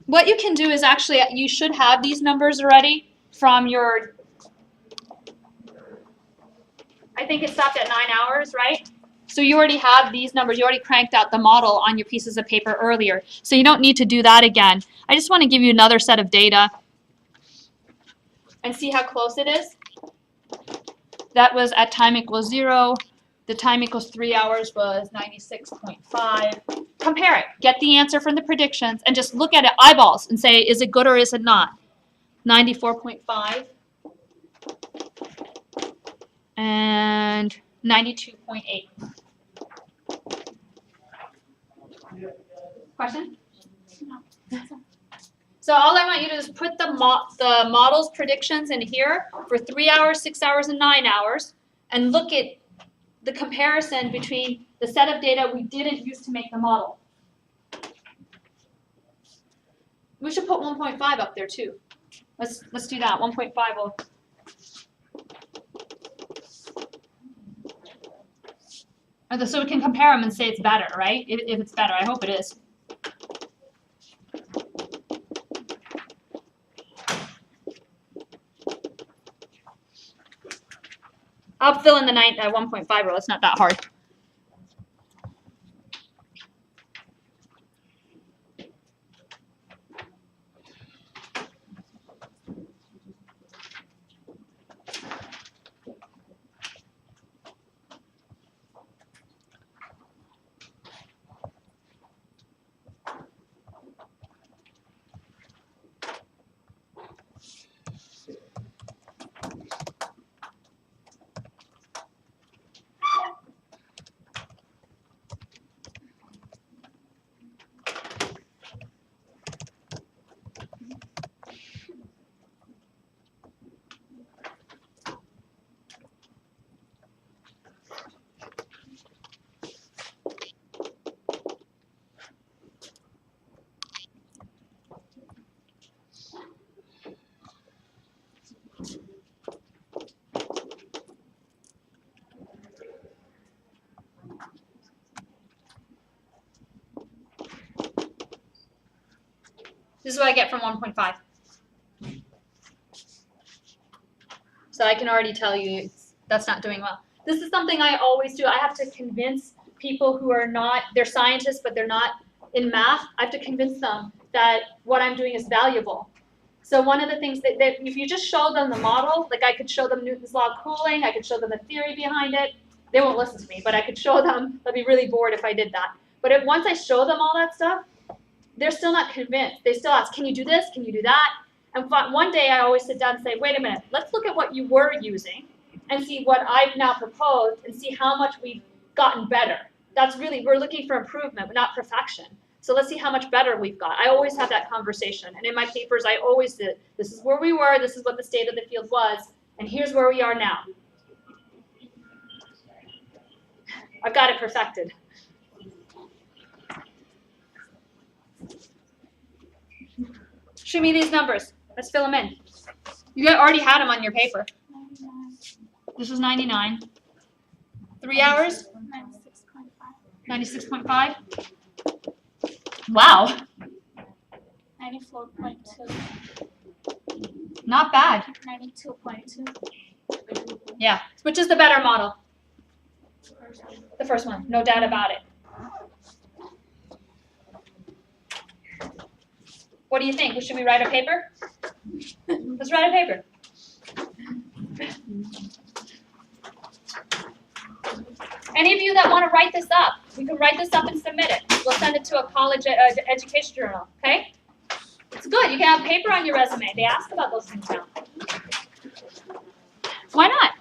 what you can do is actually, you should have these numbers already from your, I think it stopped at 9 hours, right? So you already have these numbers. You already cranked out the model on your pieces of paper earlier. So you don't need to do that again. I just want to give you another set of data and see how close it is. That was at time equals 0. The time equals 3 hours was 96.5. Compare it. Get the answer from the predictions and just look at it eyeballs and say, is it good or is it not? 94.5 and 92.8. Question? No. So all I want you to do is put the model's predictions in here for 3 hours, 6 hours, and 9 hours, and look at the comparison between the set of data we didn't use to make the model. We should put 1.5 up there too. Let's do that. 1.5 will. So we can compare them and say it's better, right? If it's better, I hope it is. I'll fill in the 1.5 row. It's not that hard. This is what I get from 1.5. So I can already tell you that's not doing well. This is something I always do. I have to convince people who are not, they're scientists, but they're not in math. I have to convince them that what I'm doing is valuable. So one of the things that if you just show them the model, like I could show them Newton's law of cooling, I could show them the theory behind it, they won't listen to me, but I could show them, they'll be really bored if I did that. But once I show them all that stuff, they're still not convinced. They still ask, can you do this? Can you do that? And one day I always sit down and say, wait a minute, let's look at what you were using and see what I've now proposed and see how much we've gotten better. That's really, we're looking for improvement, but not perfection. So let's see how much better we've got. I always have that conversation. And in my papers, I always did, this is where we were, this is what the state of the field was, and here's where we are now. I've got it perfected. Show me these numbers. Let's fill them in. You already had them on your paper. 99. This is 99. 3 hours? 96.5. 96.5? Wow. 94.2. Not bad. 92.2. Yeah. Which is the better model? The first one. No doubt about it. What do you think? Should we write a paper? Let's write a paper. Any of you that want to write this up, we can write this up and submit it. We'll send it to a college education journal, okay? It's good. You can have paper on your resume. They ask about those things now. Why not?